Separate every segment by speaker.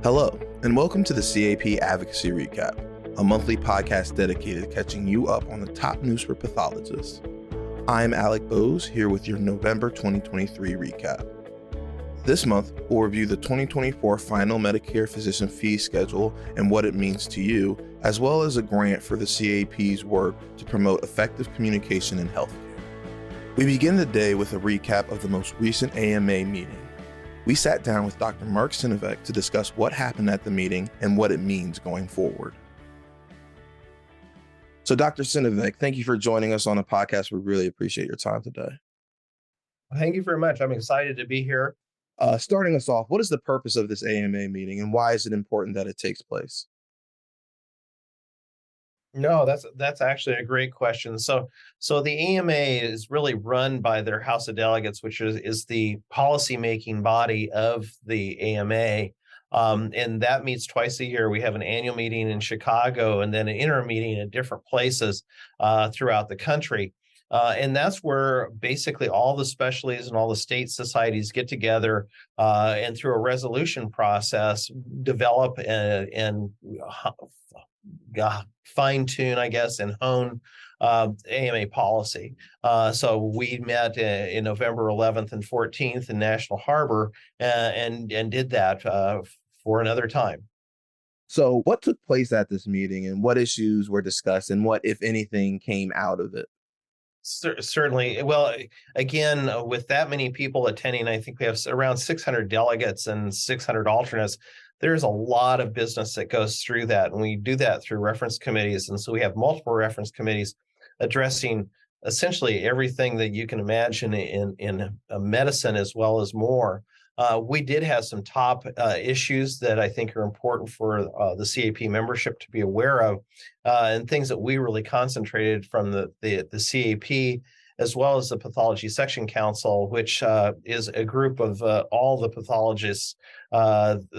Speaker 1: Hello, and welcome to the CAP Advocacy Recap, a monthly podcast dedicated to catching you up on the top news for pathologists. I'm Alec Bose, here with your November 2023 recap. This month, we'll review the 2024 final Medicare physician fee schedule and what it means to you, as well as a grant for the CAP's work to promote effective communication in healthcare. We begin the day with a recap of the most recent AMA meeting. We sat down with Dr. Mark Synovec to discuss what happened at the meeting and what it means going forward. So Dr. Synovec, thank you for joining us on a podcast. We really appreciate your time today.
Speaker 2: Thank you very much. I'm excited to be here.
Speaker 1: Starting us off, what is the purpose of this AMA meeting and why is it important that it takes place?
Speaker 2: No, that's actually a great question. So the AMA is really run by their House of Delegates, which is the policymaking body of the AMA. And that meets twice a year. We have an annual meeting in Chicago and then an interim meeting in different places throughout the country. And that's where basically all the specialties and all the state societies get together and through a resolution process, develop and fine tune, I guess, and hone AMA policy. So we met in November 11th and 14th in National Harbor and did that for another time.
Speaker 1: So what took place at this meeting and what issues were discussed and what, if anything, came out of it?
Speaker 2: Certainly. Well, again, with that many people attending, I think we have around 600 delegates and 600 alternates. There's a lot of business that goes through that, and we do that through reference committees. And so we have multiple reference committees addressing essentially everything that you can imagine in medicine as well as more. We did have some top issues that I think are important for the CAP membership to be aware of, and things that we really concentrated from the CAP, as well as the Pathology Section Council, which is a group of all the pathologists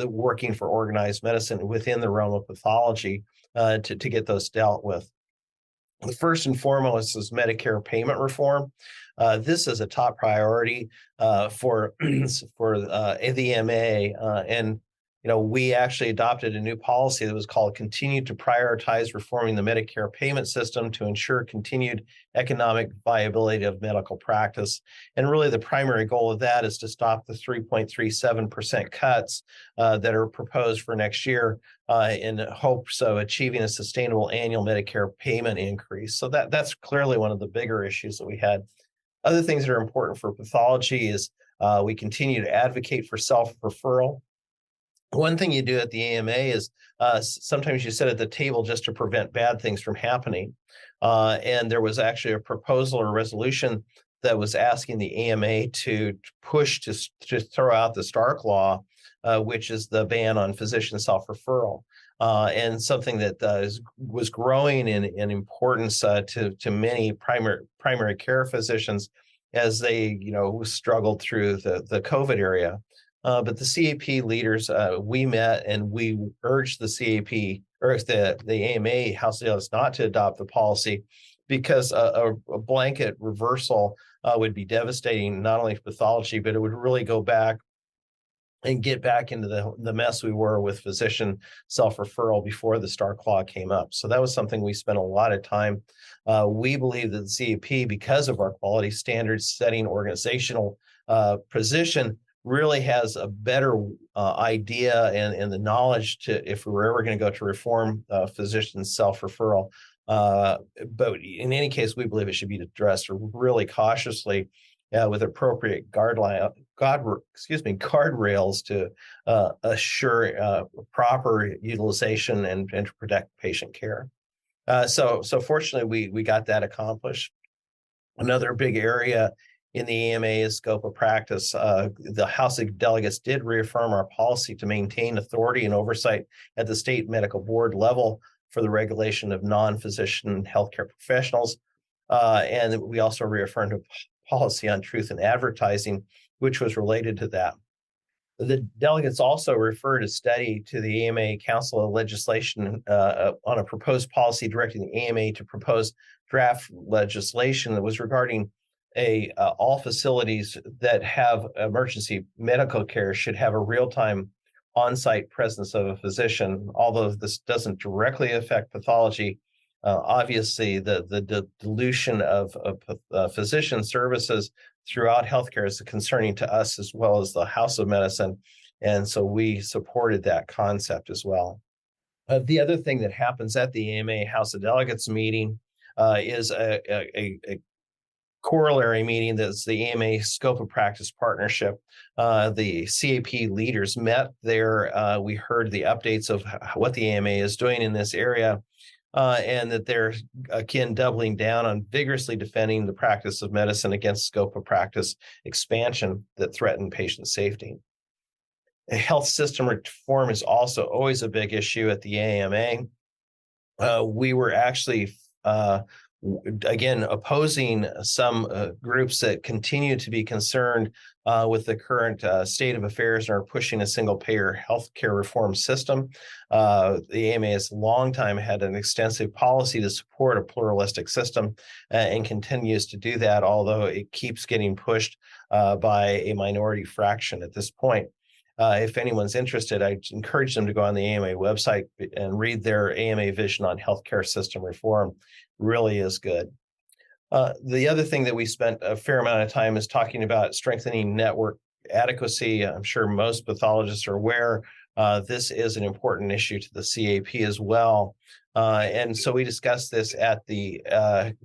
Speaker 2: working for organized medicine within the realm of pathology to get those dealt with. The first and foremost is Medicare payment reform. This is a top priority for the AMA, and we actually adopted a new policy that was called "Continue to Prioritize Reforming the Medicare Payment System to Ensure Continued Economic Viability of Medical Practice." And really, the primary goal of that is to stop the 3.37% cuts that are proposed for next year in hopes of achieving a sustainable annual Medicare payment increase. So that's clearly one of the bigger issues that we had. Other things that are important for pathology is we continue to advocate for self-referral. One thing you do at the AMA is sometimes you sit at the table just to prevent bad things from happening. And there was actually a proposal or resolution that was asking the AMA to push to throw out the Stark Law, which is the ban on physician self-referral. And something that was growing in importance to many primary care physicians as they struggled through the COVID area. But the CAP leaders, we met and we urged the CAP or the AMA House of Delegates not to adopt the policy because a blanket reversal would be devastating, not only for pathology, but it would really go back and get back into the mess we were with physician self-referral before the Stark Law came up. So that was something we spent a lot of time. We believe that the CAP, because of our quality standards setting organizational position, really has a better idea and the knowledge to, if we were ever going to go to reform physician self-referral. But in any case, we believe it should be addressed really cautiously with appropriate guardrails to assure proper utilization and to protect patient care. So fortunately, we got that accomplished. Another big area in the AMA scope of practice, the House of Delegates did reaffirm our policy to maintain authority and oversight at the state medical board level for the regulation of non-physician healthcare professionals. And we also reaffirmed a policy on truth in advertising, which was related to that. The delegates also referred a study to the AMA Council of Legislation on a proposed policy directing the AMA to propose draft legislation that was regarding all facilities that have emergency medical care should have a real-time on-site presence of a physician. Although this doesn't directly affect pathology, obviously the dilution of physician services throughout healthcare is concerning to us as well as the House of Medicine. And so we supported that concept as well. The other thing that happens at the AMA House of Delegates meeting is a corollary meeting. That's the AMA Scope of Practice Partnership. The CAP leaders met there. We heard the updates of what the AMA is doing in this area, and that they're, again, doubling down on vigorously defending the practice of medicine against scope of practice expansion that threaten patient safety. Health system reform is also always a big issue at the AMA. We were actually, again, opposing some groups that continue to be concerned with the current state of affairs and are pushing a single-payer healthcare reform system. The AMA has a long time had an extensive policy to support a pluralistic system and continues to do that, although it keeps getting pushed by a minority fraction at this point. If anyone's interested, I encourage them to go on the AMA website and read their AMA vision on healthcare system reform. Really is good. The other thing that we spent a fair amount of time is talking about strengthening network adequacy. I'm sure most pathologists are aware this is an important issue to the CAP as well. And so we discussed this at the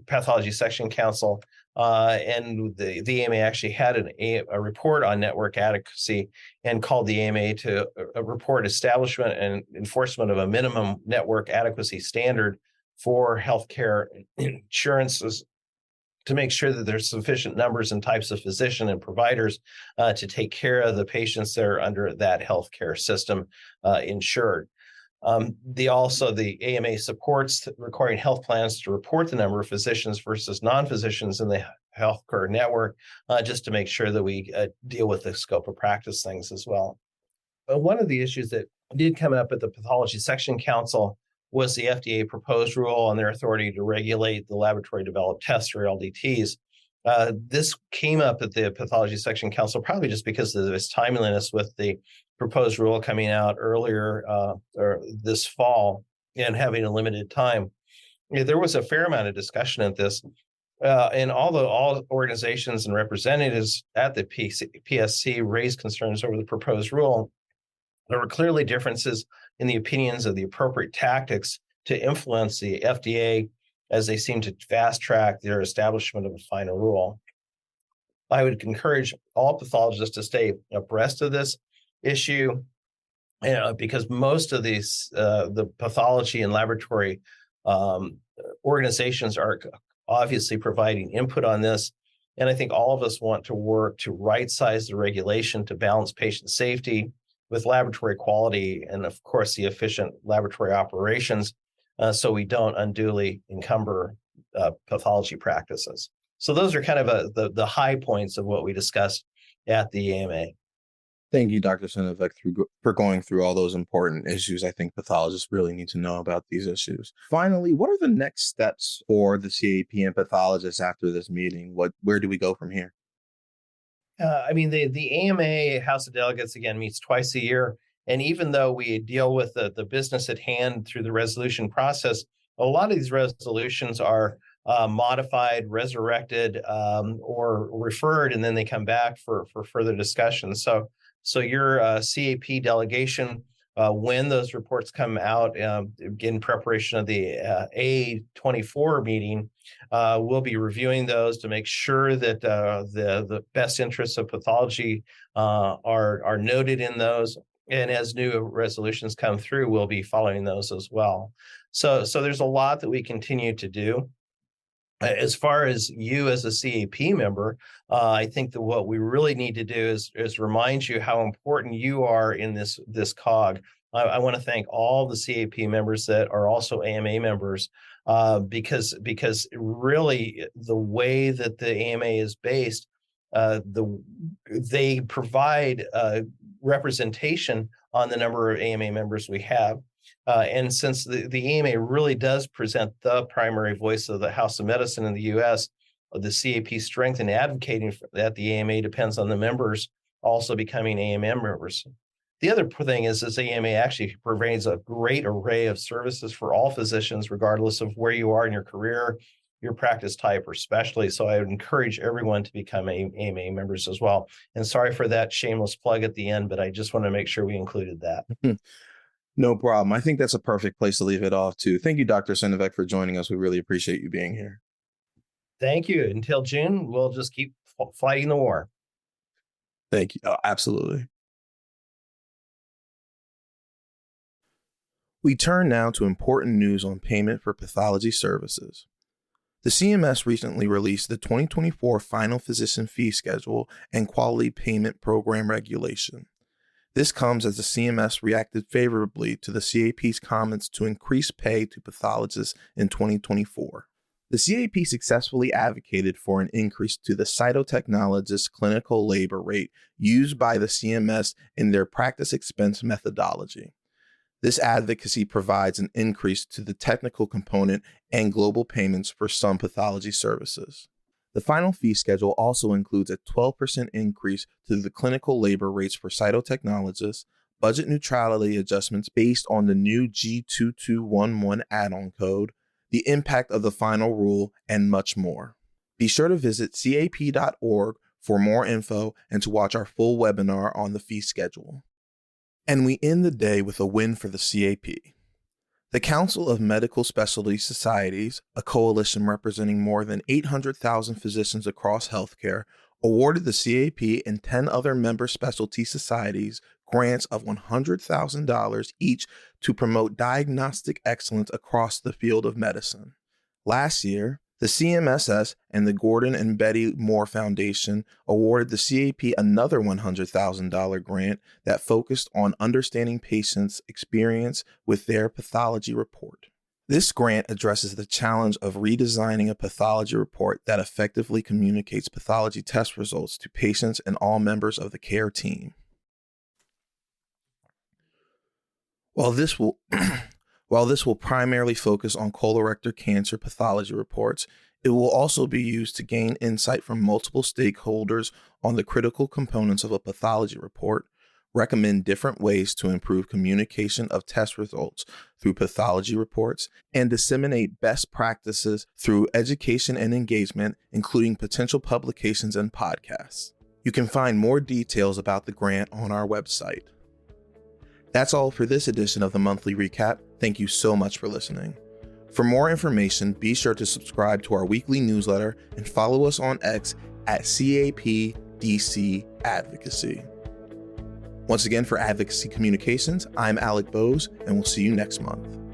Speaker 2: Pathology Section Council, and the AMA actually had a report on network adequacy and called the AMA to report establishment and enforcement of a minimum network adequacy standard for healthcare insurances to make sure that there's sufficient numbers and types of physician and providers to take care of the patients that are under that healthcare system insured. The AMA supports requiring health plans to report the number of physicians versus non-physicians in the healthcare network, just to make sure that we deal with the scope of practice things as well. One of the issues that did come up at the Pathology Section Council was the FDA proposed rule on their authority to regulate the laboratory developed tests, or LDTs. This came up at the Pathology Section Council probably just because of its timeliness with the proposed rule coming out earlier or this fall and having a limited time. There was a fair amount of discussion at this. And although all organizations and representatives at the PSC raised concerns over the proposed rule, there were clearly differences in the opinions of the appropriate tactics to influence the FDA as they seem to fast track their establishment of a final rule. I would encourage all pathologists to stay abreast of this issue because most of these, the pathology and laboratory organizations are obviously providing input on this. And I think all of us want to work to right-size the regulation to balance patient safety with laboratory quality and, of course, the efficient laboratory operations so we don't unduly encumber pathology practices. So those are kind of the high points of what we discussed at the AMA.
Speaker 1: Thank you, Dr. Synovec, for going through all those important issues. I think pathologists really need to know about these issues. Finally, what are the next steps for the CAP and pathologists after this meeting? Where do we go from here?
Speaker 2: The AMA House of Delegates, again, meets twice a year. And even though we deal with the business at hand through the resolution process, a lot of these resolutions are modified, resurrected, or referred, and then they come back for further discussion. So your CAP delegation, when those reports come out in preparation of the A24 meeting, we'll be reviewing those to make sure that the best interests of pathology are noted in those. And as new resolutions come through, we'll be following those as well. So there's a lot that we continue to do. As far as you as a CAP member, I think that what we really need to do is remind you how important you are in this cog. I want to thank all the CAP members that are also AMA members because really the way that the AMA is based, they provide representation on the number of AMA members we have. And since the AMA really does present the primary voice of the House of Medicine in the U.S., the CAP strength in advocating at the AMA depends on the members also becoming AMA members. The other thing is this AMA actually provides a great array of services for all physicians, regardless of where you are in your career, your practice type, or specialty. So I would encourage everyone to become AMA members as well. And sorry for that shameless plug at the end, but I just want to make sure we included that.
Speaker 1: No problem. I think that's a perfect place to leave it off too. Thank you, Dr. Synovec, for joining us. We really appreciate you being here.
Speaker 2: Thank you. Until June, we'll just keep fighting the war.
Speaker 1: Thank you. Oh, absolutely. We turn now to important news on payment for pathology services. The CMS recently released the 2024 Final Physician Fee Schedule and Quality Payment Program Regulation. This comes as the CMS reacted favorably to the CAP's comments to increase pay to pathologists in 2024. The CAP successfully advocated for an increase to the cytotechnologist clinical labor rate used by the CMS in their practice expense methodology. This advocacy provides an increase to the technical component and global payments for some pathology services. The final fee schedule also includes a 12% increase to the clinical labor rates for cytotechnologists, budget neutrality adjustments based on the new G2211 add-on code, the impact of the final rule, and much more. Be sure to visit cap.org for more info and to watch our full webinar on the fee schedule. And we end the day with a win for the CAP. The Council of Medical Specialty Societies, a coalition representing more than 800,000 physicians across healthcare, awarded the CAP and 10 other member specialty societies grants of $100,000 each to promote diagnostic excellence across the field of medicine. Last year, the CMSS and the Gordon and Betty Moore Foundation awarded the CAP another $100,000 grant that focused on understanding patients' experience with their pathology report. This grant addresses the challenge of redesigning a pathology report that effectively communicates pathology test results to patients and all members of the care team. While this will primarily focus on colorectal cancer pathology reports, it will also be used to gain insight from multiple stakeholders on the critical components of a pathology report, recommend different ways to improve communication of test results through pathology reports, and disseminate best practices through education and engagement, including potential publications and podcasts. You can find more details about the grant on our website. That's all for this edition of the Monthly Recap. Thank you so much for listening. For more information, be sure to subscribe to our weekly newsletter and follow us on X at CAPDC Advocacy. Once again, for Advocacy Communications, I'm Alec Bose, and we'll see you next month.